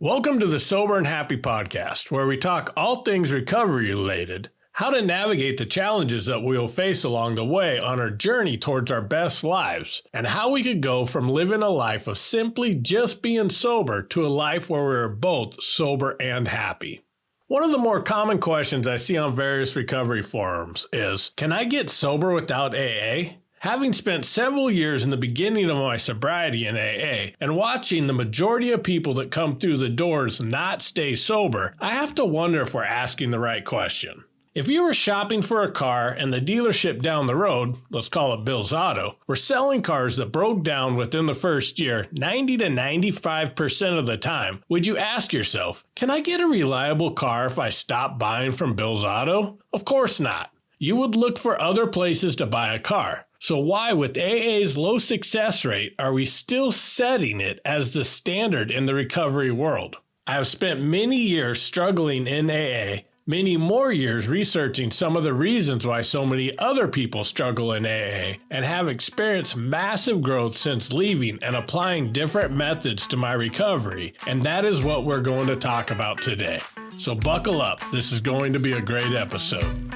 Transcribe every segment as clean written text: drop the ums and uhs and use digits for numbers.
Welcome to the Sober and Happy podcast, where we talk all things recovery related, how to navigate the challenges that we will face along the way on our journey towards our best lives, and how we could go from living a life of simply just being sober to a life where we're both sober and happy. One of the more common questions I see on various recovery forums is, can I get sober without AA? Having spent several years in the beginning of my sobriety in AA and watching the majority of people that come through the doors not stay sober, I have to wonder if we're asking the right question. If you were shopping for a car and the dealership down the road, let's call it Bill's Auto, were selling cars that broke down within the first year 90 to 95% of the time, would you ask yourself, can I get a reliable car if I stop buying from Bill's Auto? Of course not. You would look for other places to buy a car. So why, with AA's low success rate, are we still setting it as the standard in the recovery world? I have spent many years struggling in AA, many more years researching some of the reasons why so many other people struggle in AA, and have experienced massive growth since leaving and applying different methods to my recovery, and that is what we're going to talk about today. So buckle up, this is going to be a great episode.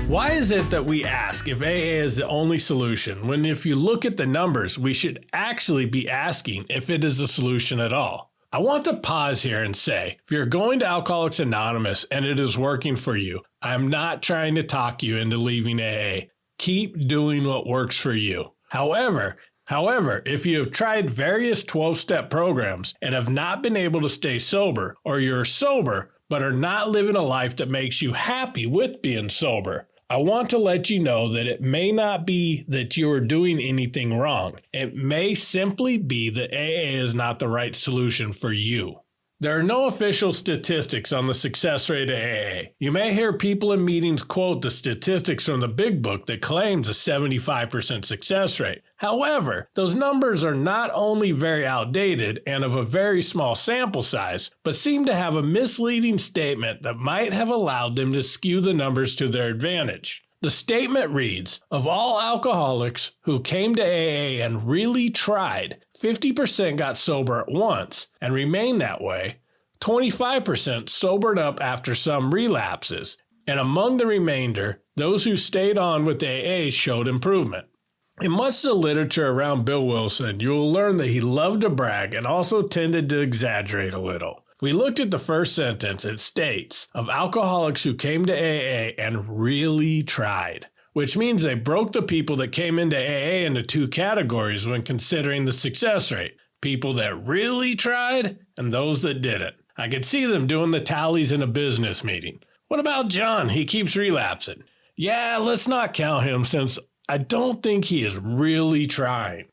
Why is it that we ask if AA is the only solution, when if you look at the numbers, we should actually be asking if it is a solution at all? I want to pause here and say, if you're going to Alcoholics Anonymous and it is working for you, I'm not trying to talk you into leaving AA. Keep doing what works for you. However, if you have tried various 12-step programs and have not been able to stay sober, or you're sober but are not living a life that makes you happy with being sober, I want to let you know that it may not be that you are doing anything wrong. It may simply be that AA is not the right solution for you. There are no official statistics on the success rate of AA. You may hear people in meetings quote the statistics from the big book that claims a 75% success rate. However, those numbers are not only very outdated and of a very small sample size, but seem to have a misleading statement that might have allowed them to skew the numbers to their advantage. The statement reads, of all alcoholics who came to AA and really tried, 50% got sober at once and remained that way, 25% sobered up after some relapses, and among the remainder, those who stayed on with AA showed improvement. In much of the literature around Bill Wilson, you will learn that he loved to brag and also tended to exaggerate a little. If we looked at the first sentence, it states, of alcoholics who came to AA and really tried, which means they broke the people that came into AA into two categories when considering the success rate. People that really tried and those that didn't. I could see them doing the tallies in a business meeting. What about John? He keeps relapsing. Yeah, let's not count him since I don't think he is really trying.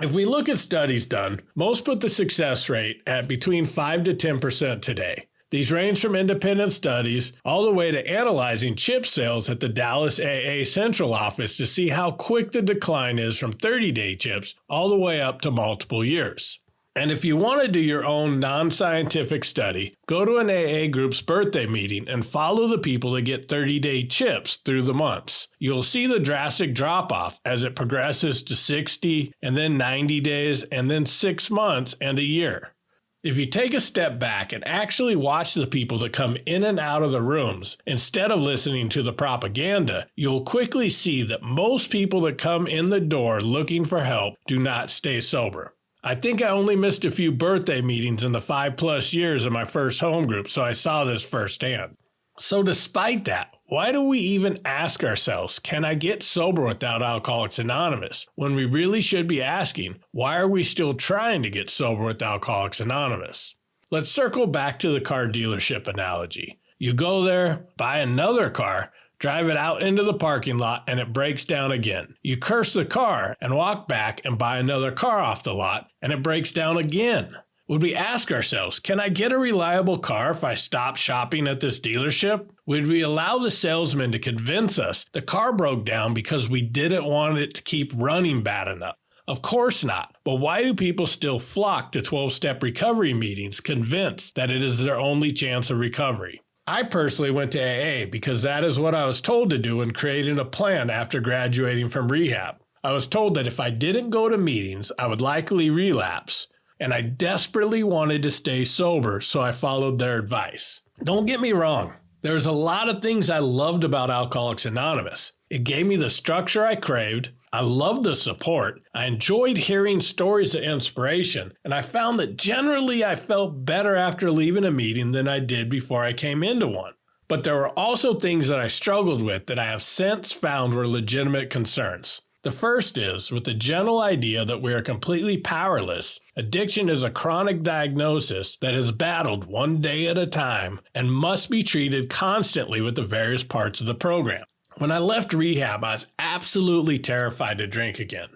If we look at studies done, most put the success rate at between 5 to 10% today. These range from independent studies all the way to analyzing chip sales at the Dallas AA Central office to see how quick the decline is from 30-day chips all the way up to multiple years. And if you want to do your own non-scientific study, go to an AA group's birthday meeting and follow the people that get 30-day chips through the months. You'll see the drastic drop-off as it progresses to 60 and then 90 days and then 6 months and a year. If you take a step back and actually watch the people that come in and out of the rooms instead of listening to the propaganda, you'll quickly see that most people that come in the door looking for help do not stay sober. I think I only missed a few birthday meetings in the 5+ years of my first home group, so I saw this firsthand. So despite that, why do we even ask ourselves, can I get sober without Alcoholics Anonymous? When we really should be asking, why are we still trying to get sober with Alcoholics Anonymous? Let's circle back to the car dealership analogy. You go there, buy another car, drive it out into the parking lot, and it breaks down again. You curse the car and walk back and buy another car off the lot, and it breaks down again. Would we ask ourselves, can I get a reliable car if I stop shopping at this dealership? Would we allow the salesman to convince us the car broke down because we didn't want it to keep running bad enough? Of course not. But why do people still flock to 12-step recovery meetings convinced that it is their only chance of recovery? I personally went to AA because that is what I was told to do in creating a plan after graduating from rehab. I was told that if I didn't go to meetings, I would likely relapse, and I desperately wanted to stay sober, so I followed their advice. Don't get me wrong. There's a lot of things I loved about Alcoholics Anonymous. It gave me the structure I craved. I loved the support. I enjoyed hearing stories of inspiration, and I found that generally I felt better after leaving a meeting than I did before I came into one. But there were also things that I struggled with that I have since found were legitimate concerns. The first is, with the general idea that we are completely powerless, addiction is a chronic diagnosis that is battled one day at a time and must be treated constantly with the various parts of the program. When I left rehab, I was absolutely terrified to drink again.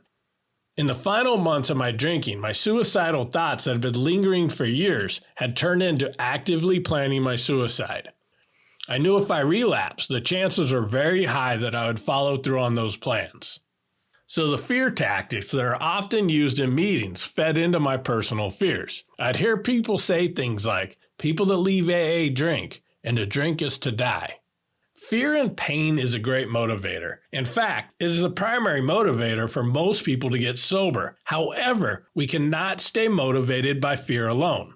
In the final months of my drinking, my suicidal thoughts that had been lingering for years had turned into actively planning my suicide. I knew if I relapsed, the chances were very high that I would follow through on those plans. So the fear tactics that are often used in meetings fed into my personal fears. I'd hear people say things like, people that leave AA drink, and to drink is to die. Fear and pain is a great motivator. In fact, it is the primary motivator for most people to get sober. However, we cannot stay motivated by fear alone.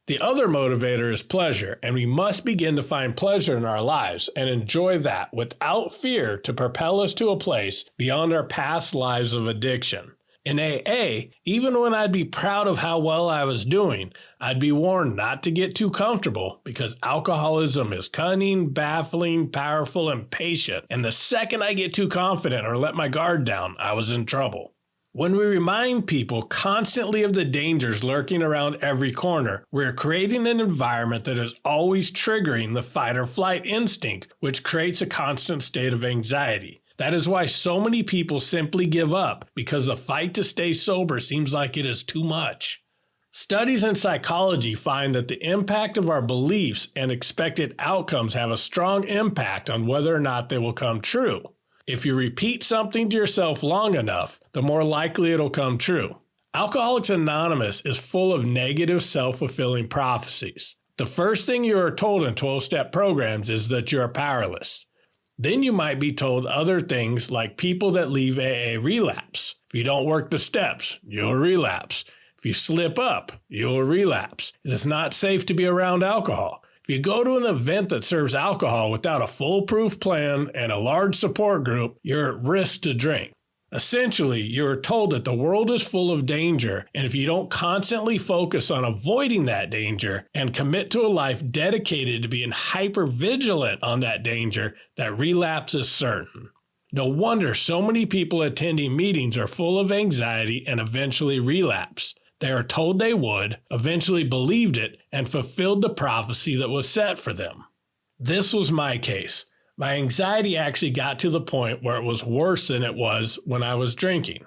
The other motivator is pleasure, and we must begin to find pleasure in our lives and enjoy that without fear to propel us to a place beyond our past lives of addiction. In AA, even when I'd be proud of how well I was doing, I'd be warned not to get too comfortable because alcoholism is cunning, baffling, powerful, and patient, and the second I get too confident or let my guard down, I was in trouble. When we remind people constantly of the dangers lurking around every corner, we're creating an environment that is always triggering the fight or flight instinct, which creates a constant state of anxiety. That is why so many people simply give up, because the fight to stay sober seems like it is too much. Studies in psychology find that the impact of our beliefs and expected outcomes have a strong impact on whether or not they will come true. If you repeat something to yourself long enough, the more likely it'll come true. Alcoholics Anonymous is full of negative self-fulfilling prophecies. The first thing you are told in 12-step programs is that you are powerless. Then you might be told other things like people that leave AA relapse. If you don't work the steps, you'll relapse. If you slip up, you'll relapse. It is not safe to be around alcohol. If you go to an event that serves alcohol without a foolproof plan and a large support group, you're at risk to drink. Essentially, you are told that the world is full of danger, and if you don't constantly focus on avoiding that danger and commit to a life dedicated to being hyper-vigilant on that danger, that relapse is certain. No wonder so many people attending meetings are full of anxiety and eventually relapse. They are told they would, eventually believed it, and fulfilled the prophecy that was set for them. This was my case. My anxiety actually got to the point where it was worse than it was when I was drinking.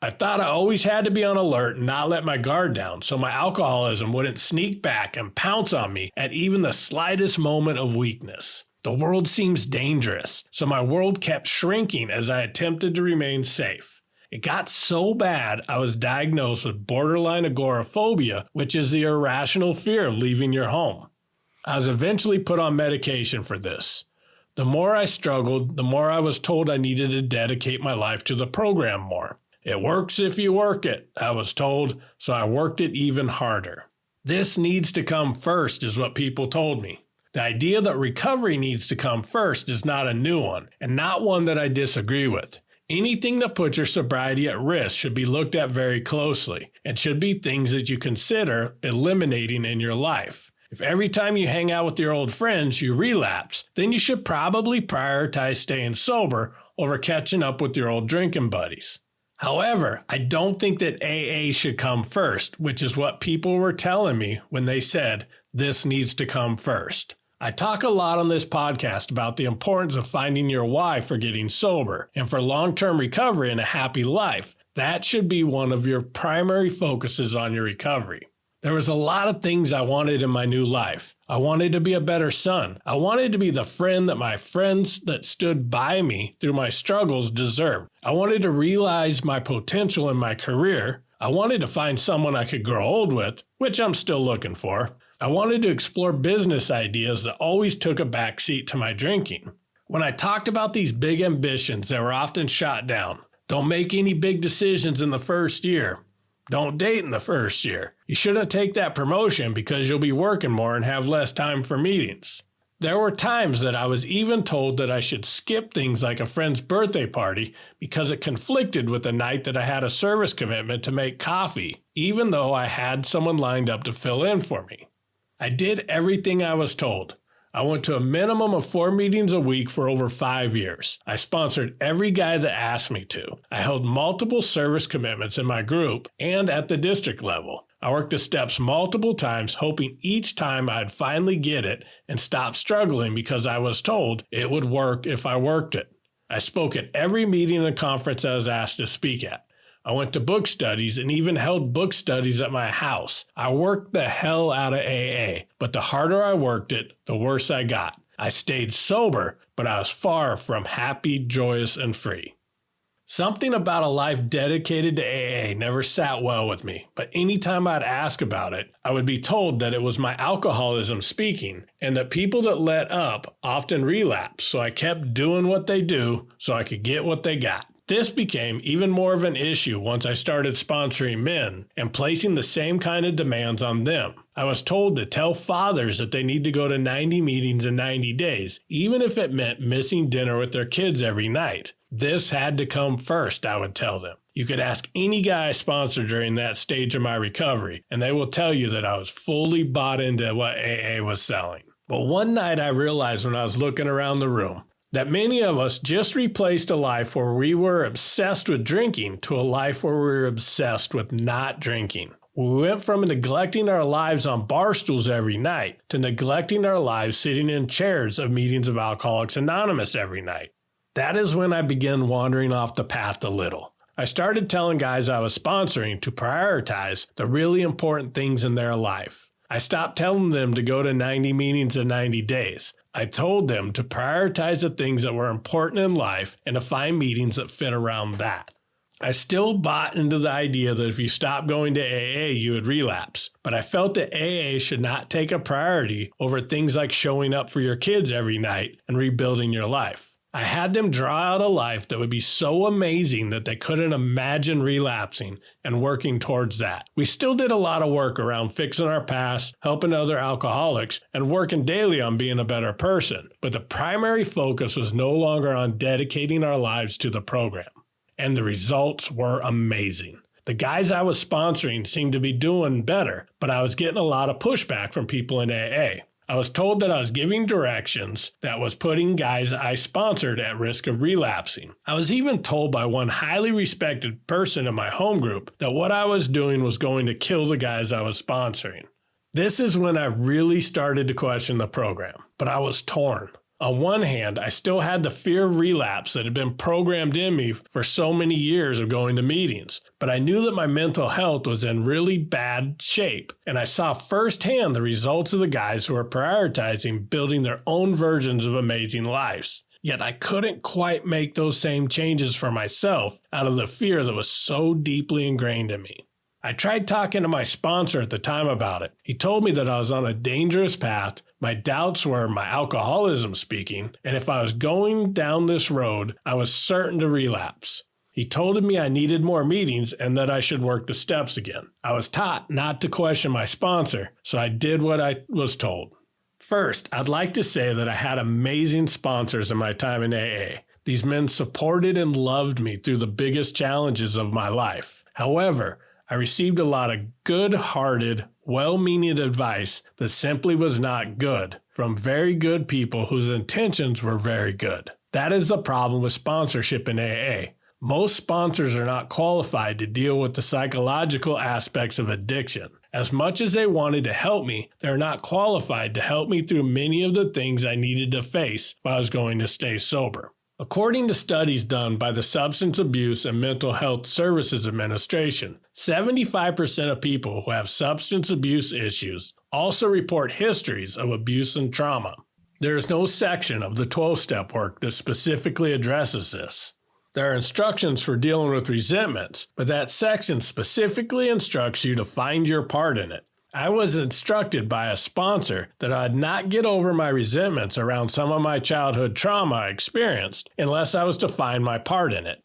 I thought I always had to be on alert and not let my guard down so my alcoholism wouldn't sneak back and pounce on me at even the slightest moment of weakness. The world seems dangerous, so my world kept shrinking as I attempted to remain safe. It got so bad I was diagnosed with borderline agoraphobia, which is the irrational fear of leaving your home. I was eventually put on medication for this. The more I struggled, the more I was told I needed to dedicate my life to the program more. It works if you work it, I was told, so I worked it even harder. This needs to come first is what people told me. The idea that recovery needs to come first is not a new one, and not one that I disagree with. Anything that puts your sobriety at risk should be looked at very closely and should be things that you consider eliminating in your life. If every time you hang out with your old friends you relapse, then you should probably prioritize staying sober over catching up with your old drinking buddies. However, I don't think that AA should come first, which is what people were telling me when they said, this needs to come first. I talk a lot on this podcast about the importance of finding your why for getting sober and for long-term recovery and a happy life. That should be one of your primary focuses on your recovery. There was a lot of things I wanted in my new life. I wanted to be a better son. I wanted to be the friend that my friends that stood by me through my struggles deserved. I wanted to realize my potential in my career. I wanted to find someone I could grow old with, which I'm still looking for. I wanted to explore business ideas that always took a backseat to my drinking. When I talked about these big ambitions, they were often shot down. Don't make any big decisions in the first year. Don't date in the first year. You shouldn't take that promotion because you'll be working more and have less time for meetings. There were times that I was even told that I should skip things like a friend's birthday party because it conflicted with the night that I had a service commitment to make coffee, even though I had someone lined up to fill in for me. I did everything I was told. I went to a minimum of 4 meetings a week for over 5 years. I sponsored every guy that asked me to. I held multiple service commitments in my group and at the district level. I worked the steps multiple times, hoping each time I'd finally get it and stop struggling because I was told it would work if I worked it. I spoke at every meeting and conference I was asked to speak at. I went to book studies and even held book studies at my house. I worked the hell out of AA, but the harder I worked it, the worse I got. I stayed sober, but I was far from happy, joyous, and free. Something about a life dedicated to AA never sat well with me, but anytime I'd ask about it, I would be told that it was my alcoholism speaking and that people that let up often relapse, so I kept doing what they do so I could get what they got. This became even more of an issue once I started sponsoring men and placing the same kind of demands on them. I was told to tell fathers that they need to go to 90 meetings in 90 days, even if it meant missing dinner with their kids every night. This had to come first, I would tell them. You could ask any guy I sponsored during that stage of my recovery, and they will tell you that I was fully bought into what AA was selling. But one night I realized when I was looking around the room, that many of us just replaced a life where we were obsessed with drinking to a life where we were obsessed with not drinking. We went from neglecting our lives on bar stools every night to neglecting our lives sitting in chairs of meetings of Alcoholics Anonymous every night. That is when I began wandering off the path a little. I started telling guys I was sponsoring to prioritize the really important things in their life. I stopped telling them to go to 90 meetings in 90 days. I told them to prioritize the things that were important in life and to find meetings that fit around that. I still bought into the idea that if you stopped going to AA, you would relapse. But I felt that AA should not take a priority over things like showing up for your kids every night and rebuilding your life. I had them draw out a life that would be so amazing that they couldn't imagine relapsing and working towards that. We still did a lot of work around fixing our past, helping other alcoholics, and working daily on being a better person. But the primary focus was no longer on dedicating our lives to the program. And the results were amazing. The guys I was sponsoring seemed to be doing better, but I was getting a lot of pushback from people in AA. I was told that I was giving directions that was putting guys I sponsored at risk of relapsing. I was even told by one highly respected person in my home group that what I was doing was going to kill the guys I was sponsoring. This is when I really started to question the program, but I was torn. On one hand, I still had the fear of relapse that had been programmed in me for so many years of going to meetings, but I knew that my mental health was in really bad shape, and I saw firsthand the results of the guys who were prioritizing building their own versions of amazing lives. Yet I couldn't quite make those same changes for myself out of the fear that was so deeply ingrained in me. I tried talking to my sponsor at the time about it. He told me that I was on a dangerous path, my doubts were my alcoholism speaking, and if I was going down this road, I was certain to relapse. He told me I needed more meetings and that I should work the steps again. I was taught not to question my sponsor, so I did what I was told. First, I'd like to say that I had amazing sponsors in my time in AA. These men supported and loved me through the biggest challenges of my life. However, I received a lot of good-hearted, well-meaning advice that simply was not good from very good people whose intentions were very good. That is the problem with sponsorship in AA. Most sponsors are not qualified to deal with the psychological aspects of addiction. As much as they wanted to help me, they are not qualified to help me through many of the things I needed to face if I was going to stay sober. According to studies done by the Substance Abuse and Mental Health Services Administration, 75% of people who have substance abuse issues also report histories of abuse and trauma. There is no section of the 12-step work that specifically addresses this. There are instructions for dealing with resentments, but that section specifically instructs you to find your part in it. I was instructed by a sponsor that I'd not get over my resentments around some of my childhood trauma I experienced unless I was to find my part in it.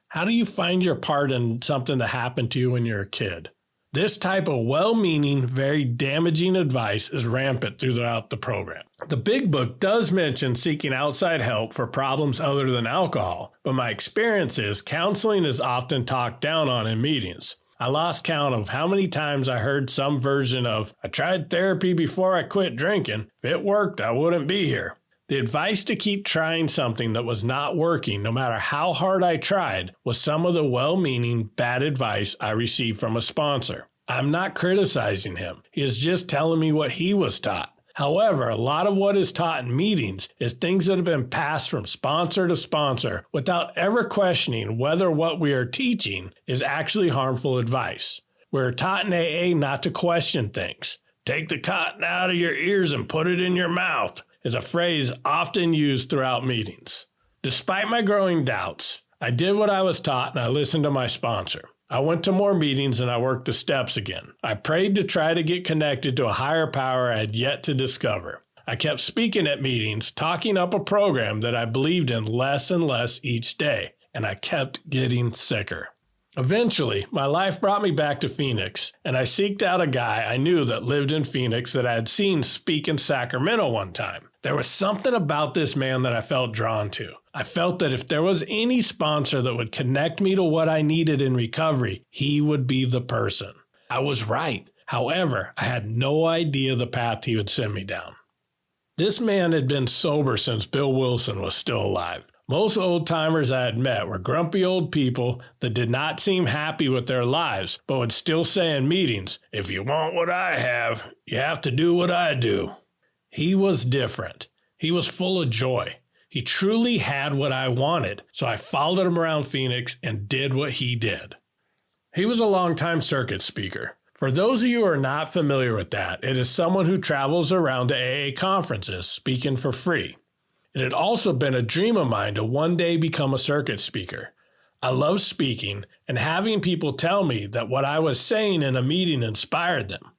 How do you find your part in something that happened to you when you were a kid? This type of well-meaning, very damaging advice is rampant throughout the program. The Big Book does mention seeking outside help for problems other than alcohol, but my experience is counseling is often talked down on in meetings. I lost count of how many times I heard some version of, "I tried therapy before I quit drinking. If it worked, I wouldn't be here." The advice to keep trying something that was not working, no matter how hard I tried, was some of the well-meaning, bad advice I received from a sponsor. I'm not criticizing him. He is just telling me what he was taught. However, a lot of what is taught in meetings is things that have been passed from sponsor to sponsor without ever questioning whether what we are teaching is actually harmful advice. We're taught in AA not to question things. "Take the cotton out of your ears and put it in your mouth" is a phrase often used throughout meetings. Despite my growing doubts, I did what I was taught and I listened to my sponsor. I went to more meetings and I worked the steps again. I prayed to try to get connected to a higher power I had yet to discover. I kept speaking at meetings, talking up a program that I believed in less and less each day, and I kept getting sicker. Eventually, my life brought me back to Phoenix, and I seeked out a guy I knew that lived in Phoenix that I had seen speak in Sacramento one time. There was something about this man that I felt drawn to. I felt that if there was any sponsor that would connect me to what I needed in recovery, he would be the person. I was right. However, I had no idea the path he would send me down. This man had been sober since Bill Wilson was still alive. Most old-timers I had met were grumpy old people that did not seem happy with their lives, but would still say in meetings, "If you want what I have, you have to do what I do." He was different. He was full of joy. He truly had what I wanted, so I followed him around Phoenix and did what he did. He was a longtime circuit speaker. For those of you who are not familiar with that, it is someone who travels around to AA conferences speaking for free. It had also been a dream of mine to one day become a circuit speaker. I love speaking and having people tell me that what I was saying in a meeting inspired them.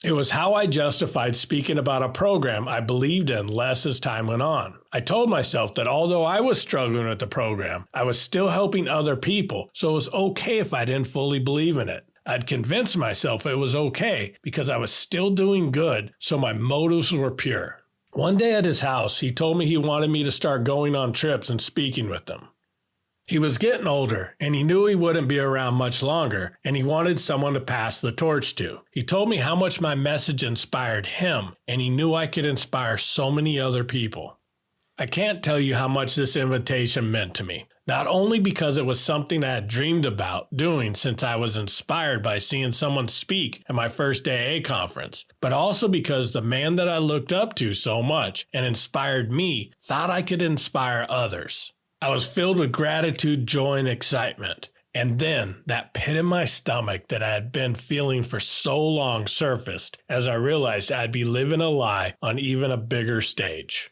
It was how I justified speaking about a program I believed in less as time went on. I told myself that although I was struggling with the program, I was still helping other people, so it was okay if I didn't fully believe in it. I'd convinced myself it was okay because I was still doing good, so my motives were pure. One day at his house, he told me he wanted me to start going on trips and speaking with them. He was getting older, and he knew he wouldn't be around much longer, and he wanted someone to pass the torch to. He told me how much my message inspired him, and he knew I could inspire so many other people. I can't tell you how much this invitation meant to me, not only because it was something I had dreamed about doing since I was inspired by seeing someone speak at my first AA conference, but also because the man that I looked up to so much and inspired me thought I could inspire others. I was filled with gratitude, joy, and excitement. And then that pit in my stomach that I had been feeling for so long surfaced as I realized I'd be living a lie on even a bigger stage.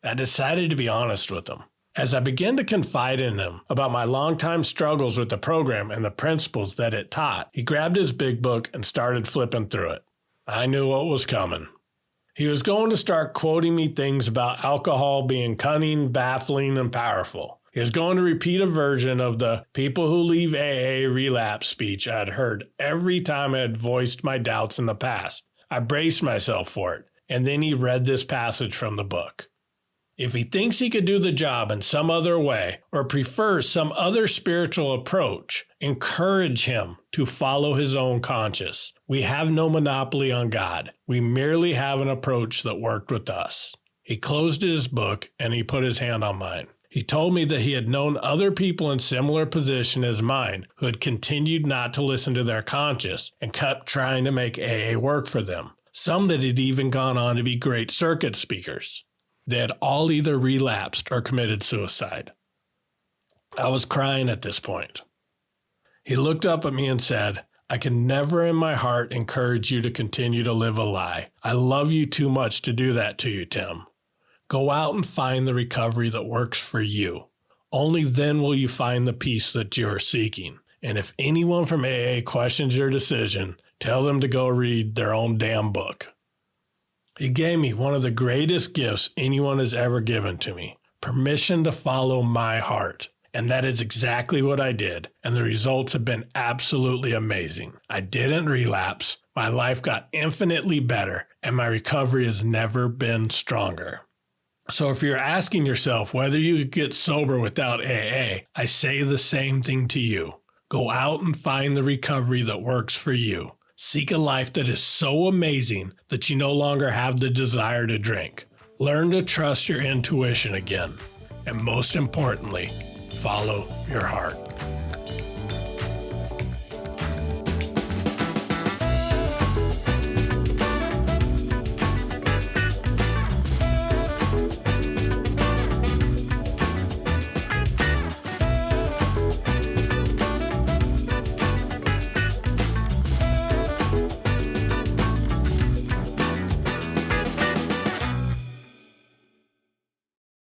I decided to be honest with him. As I began to confide in him about my longtime struggles with the program and the principles that it taught, he grabbed his big book and started flipping through it. I knew what was coming. He was going to start quoting me things about alcohol being cunning, baffling, and powerful. He was going to repeat a version of the "people who leave AA relapse" speech I'd heard every time I had voiced my doubts in the past. I braced myself for it, and then he read this passage from the book. If he thinks he could do the job in some other way or prefers some other spiritual approach, encourage him to follow his own conscience. We have no monopoly on God. We merely have an approach that worked with us. He closed his book and he put his hand on mine. He told me that he had known other people in similar position as mine who had continued not to listen to their conscience and kept trying to make AA work for them. Some that had even gone on to be great circuit speakers. They had all either relapsed or committed suicide. I was crying at this point. He looked up at me and said, I can never in my heart encourage you to continue to live a lie. I love you too much to do that to you, Tim. Go out and find the recovery that works for you. Only then will you find the peace that you are seeking. And if anyone from AA questions your decision, tell them to go read their own damn book. He gave me one of the greatest gifts anyone has ever given to me, permission to follow my heart. And that is exactly what I did, and the results have been absolutely amazing. I didn't relapse, my life got infinitely better, and my recovery has never been stronger. So if you're asking yourself whether you could get sober without AA, I say the same thing to you. Go out and find the recovery that works for you. Seek a life that is so amazing that you no longer have the desire to drink. Learn to trust your intuition again. And most importantly, follow your heart.